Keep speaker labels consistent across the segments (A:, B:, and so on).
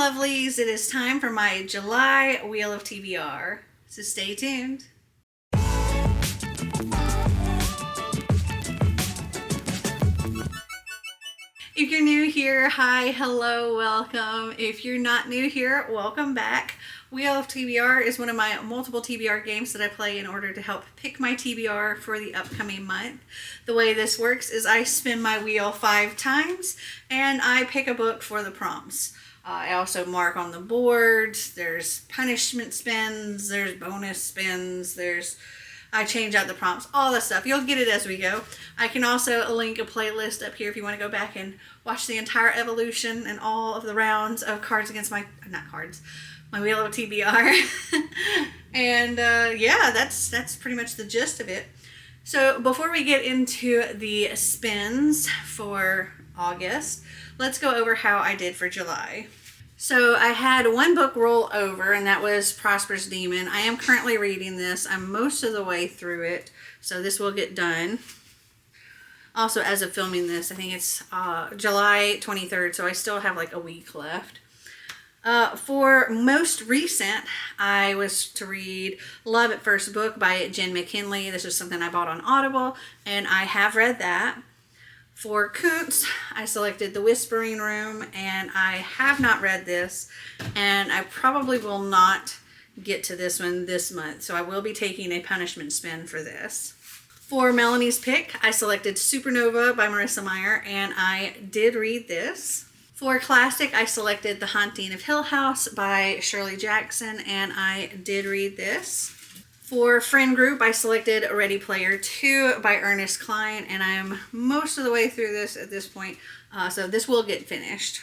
A: lovelies, it is time for my July Wheel of TBR, so stay tuned. If you're new here, hi, hello, welcome. If you're not new here, welcome back. Wheel of TBR is one of my multiple TBR games that I play in order to help pick my TBR for the upcoming month. The way this works is I spin my wheel 5 times and I pick a book for the prompts. I also mark on the board. There's punishment spins, there's bonus spins, I change out the prompts, all that stuff. You'll get it as we go. I can also link a playlist up here if you want to go back and watch the entire evolution and all of the rounds of my Wheel of TBR. And yeah, that's pretty much the gist of it. So before we get into the spins for August, let's go over how I did for July. So I had one book roll over, and that was Prosperous Demon. I am currently reading this. I'm most of the way through it, so this will get done. Also, as of filming this, I think it's July 23rd, so I still have like a week left. For most recent, I was to read Love at First Book by Jen McKinley. This was something I bought on Audible, and I have read that. For Kuntz, I selected The Whispering Room, and I have not read this, and I probably will not get to this one this month, so I will be taking a punishment spin for this. For Melanie's pick, I selected Supernova by Marissa Meyer, and I did read this. For Classic, I selected The Haunting of Hill House by Shirley Jackson, and I did read this. For Friend Group, I selected Ready Player 2 by Ernest Cline, and I'm most of the way through this at this point, so this will get finished.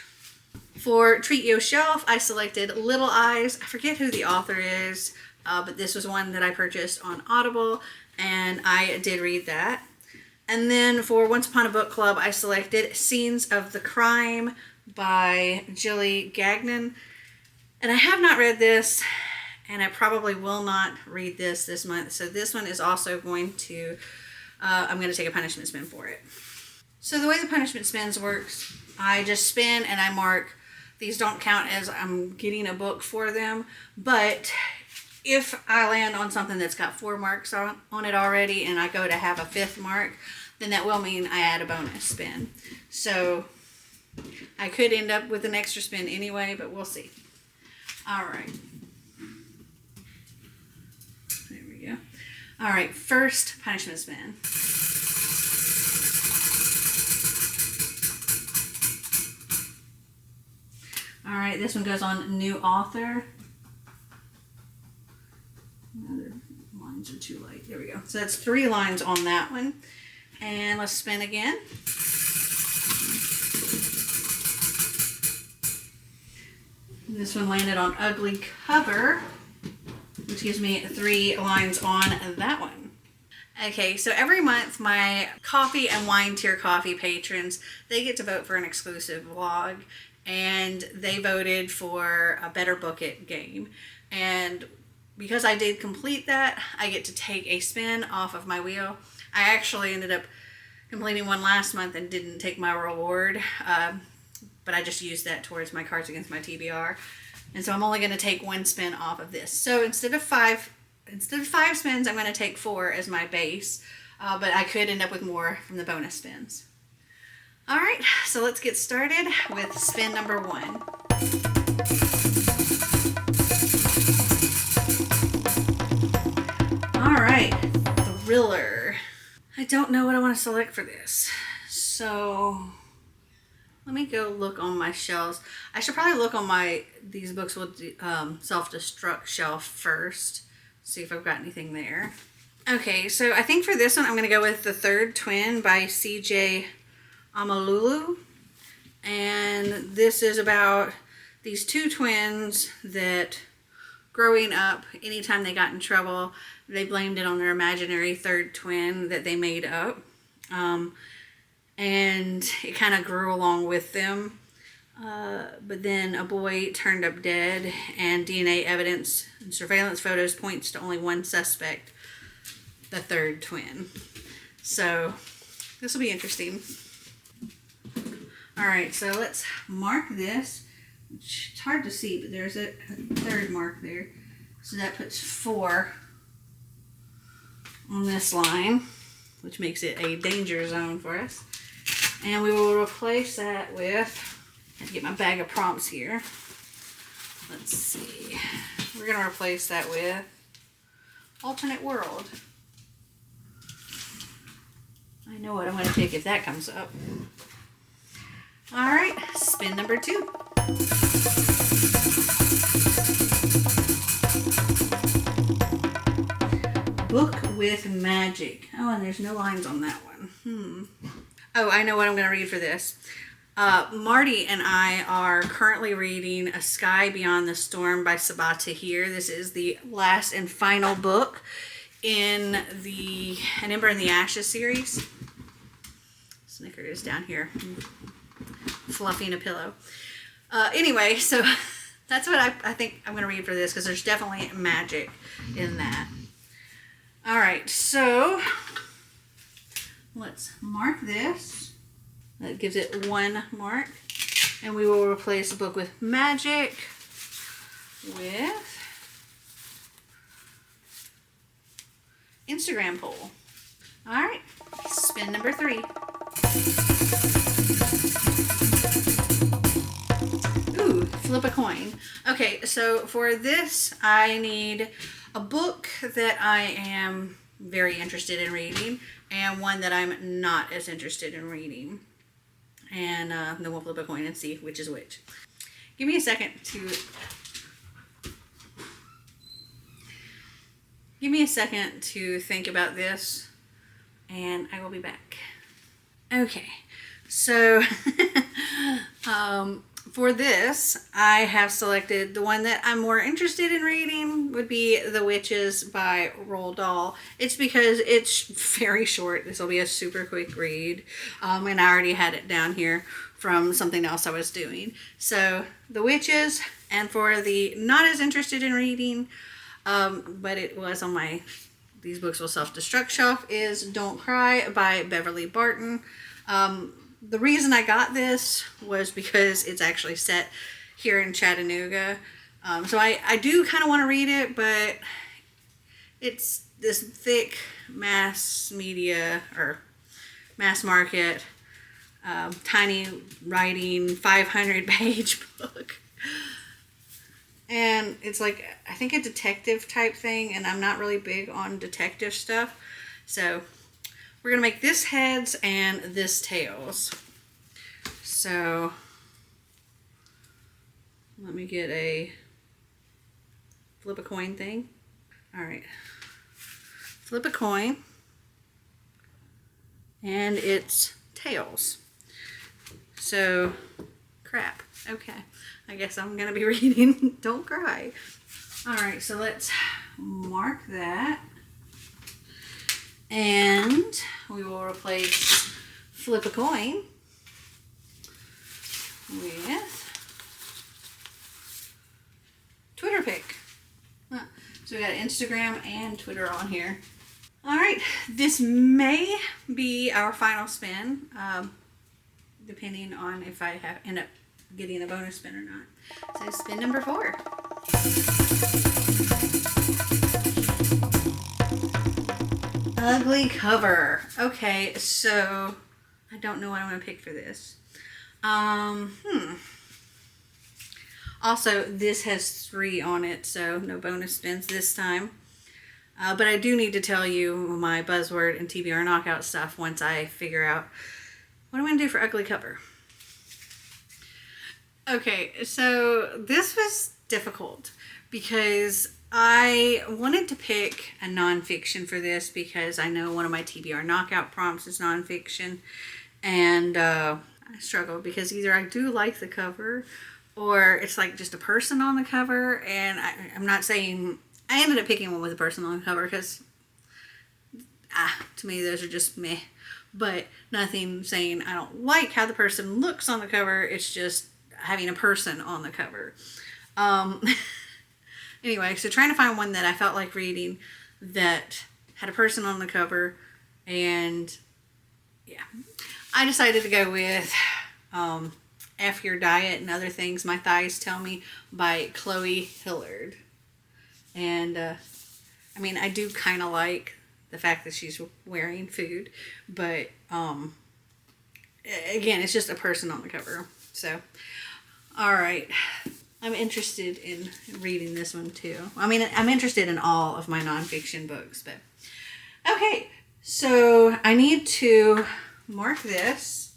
A: For Treat Your Shelf, I selected Little Eyes. I forget who the author is, but this was one that I purchased on Audible, and I did read that. And then for Once Upon a Book Club, I selected Scenes of the Crime by Jilly Gagnon, and I have not read this, and I probably will not read this month. So this one is also going to, I'm going to take a punishment spin for it. So the way the punishment spins works, I just spin and I mark. These don't count as I'm getting a book for them, but if I land on something that's got 4 marks on it already and I go to have a 5th mark, then that will mean I add a bonus spin. So I could end up with an extra spin anyway, but we'll see. All right. All right, first punishment spin. All right, this one goes on New Author. Other lines are too light. There we go. So that's 3 lines on that one. And let's spin again. This one landed on Ugly Cover, which gives me 3 lines on that one. Okay, so every month my coffee and wine tier coffee patrons, they get to vote for an exclusive vlog, and they voted for a Better Book It game. And because I did complete that, I get to take a spin off of my wheel. I actually ended up completing one last month and didn't take my reward, but I just used that towards my Cards Against My TBR. And so I'm only going to take 1 spin off of this. So instead of 5 spins, I'm going to take 4 as my base. But I could end up with more from the bonus spins. All right, so let's get started with spin number 1. All right, Thriller. I don't know what I want to select for this. So let me go look on my shelves. I should probably look on these books with self-destruct shelf first. See if I've got anything there. Okay, so I think for this one I'm going to go with The Third Twin by C.J. Amalulu. And this is about these 2 twins that growing up, anytime they got in trouble, they blamed it on their imaginary third twin that they made up. And it kind of grew along with them. But then a boy turned up dead, and DNA evidence and surveillance photos points to only one suspect, the third twin. So this will be interesting. All right, so let's mark this It's hard to see, but there's a third mark there. So that puts 4 on this line, which makes it a danger zone for us. And we will replace that with, I have to get my bag of prompts here. Let's see. We're going to replace that with alternate world. I know what I'm going to pick if that comes up. Alright, spin number 2. Book with magic. Oh, and there's no lines on that one. Oh, I know what I'm going to read for this. Marty and I are currently reading A Sky Beyond the Storm by Sabaa Tahir. This is the last and final book in the An Ember in the Ashes series. Snicker is down here fluffing a pillow. Anyway, so that's what I think I'm going to read for this, because there's definitely magic in that. Alright, so let's mark this. That gives it 1 mark. And we will replace the book with magic with Instagram poll. Alright, spin number 3. Ooh, flip a coin. Okay, so for this, I need a book that I am very interested in reading and one that I'm not as interested in reading. And then we'll flip a coin and see which is which. Give me a second to think about this, and I will be back. Okay, so for this, I have selected the one that I'm more interested in reading would be The Witches by Roald Dahl. It's because it's very short. This will be a super quick read. And I already had it down here from something else I was doing. So The Witches, and for the not as interested in reading, but it was on my These Books Will Self-Destruct shelf, is Don't Cry by Beverly Barton. The reason I got this was because it's actually set here in Chattanooga. So I do kind of want to read it, but it's this thick mass media or mass market, tiny writing, 500-page book. And it's like, I think a detective type thing, and I'm not really big on detective stuff. So we're going to make this heads and this tails. So let me get a flip a coin thing. All right. Flip a coin. And it's tails. So, crap. Okay. I guess I'm going to be reading Don't Cry. All right. So let's mark that. And we will replace flip a coin with Twitter pick. So we got Instagram and Twitter on here. All right, this may be our final spin, depending on if I end up getting a bonus spin or not. So spin number 4. Ugly cover. Okay, so I don't know what I'm going to pick for this. Also, this has 3 on it, so no bonus spins this time. But I do need to tell you my Buzzword and TBR Knockout stuff once I figure out what I'm going to do for ugly cover. Okay, so this was difficult because I wanted to pick a nonfiction for this because I know one of my TBR Knockout prompts is nonfiction, and I struggle because either I do like the cover or it's like just a person on the cover, and I'm not saying I ended up picking one with a person on the cover because to me those are just meh, but nothing saying I don't like how the person looks on the cover. It's just having a person on the cover. Anyway, so trying to find one that I felt like reading that had a person on the cover, and yeah, I decided to go with F Your Diet and Other Things My Thighs Tell Me by Chloe Hillard. And I mean, I do kind of like the fact that she's wearing food, but again, it's just a person on the cover. So, all right. I'm interested in reading this one too. I mean, I'm interested in all of my nonfiction books, but okay. So I need to mark this,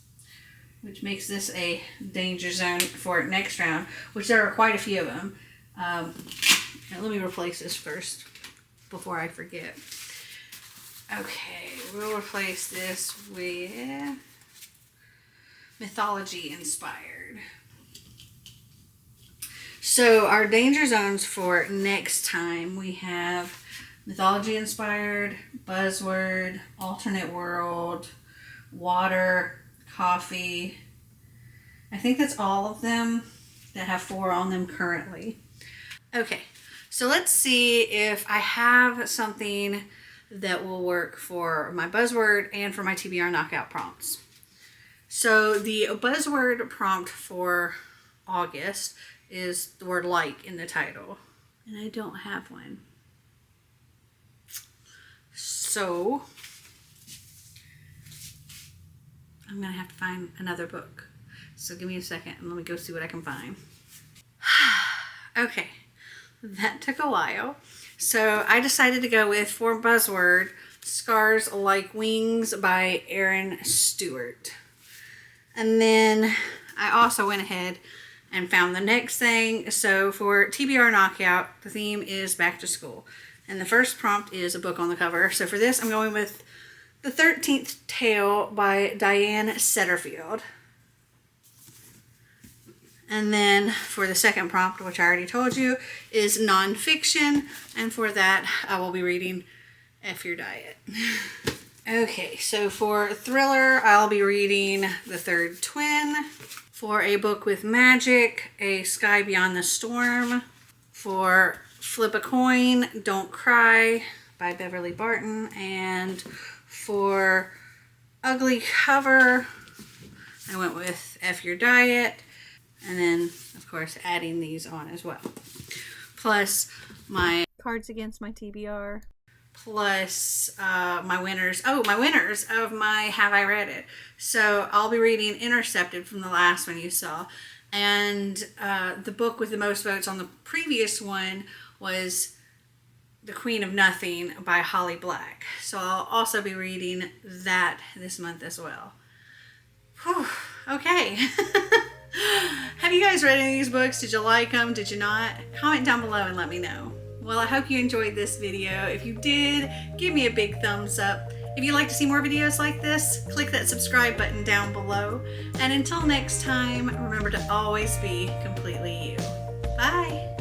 A: which makes this a danger zone for next round, which there are quite a few of them. Let me replace this first before I forget. Okay, we'll replace this with mythology inspired. So our danger zones for next time, we have mythology inspired, buzzword, alternate world, water, coffee. I think that's all of them that have 4 on them currently. Okay, so let's see if I have something that will work for my buzzword and for my TBR knockout prompts. So the buzzword prompt for August is the word like in the title, and I don't have one. So I'm gonna have to find another book. So give me a second and let me go see what I can find. Okay, that took a while. So I decided to go with, for buzzword, Scars Like Wings by Erin Stewart. And then I also went ahead and found the next thing. So for TBR Knockout, the theme is back to school. And the first prompt is a book on the cover. So for this, I'm going with The 13th Tale by Diane Setterfield. And then for the second prompt, which I already told you, is nonfiction. And for that, I will be reading F Your Diet. Okay, so for thriller, I'll be reading The Third Twin. For a book with magic, A Sky Beyond the Storm. For Flip a Coin, Don't Cry by Beverly Barton. And for ugly cover, I went with F Your Diet. And then, of course, adding these on as well. Plus my cards against my TBR. Plus my winners. Oh, my winners of my Have I Read It. So I'll be reading Intercepted from the last one you saw. And the book with the most votes on the previous one was The Queen of Nothing by Holly Black. So I'll also be reading that this month as well. Whew, okay. Have you guys read any of these books? Did you like them? Did you not? Comment down below and let me know. Well, I hope you enjoyed this video. If you did, give me a big thumbs up. If you'd like to see more videos like this, click that subscribe button down below. And until next time, remember to always be completely you. Bye!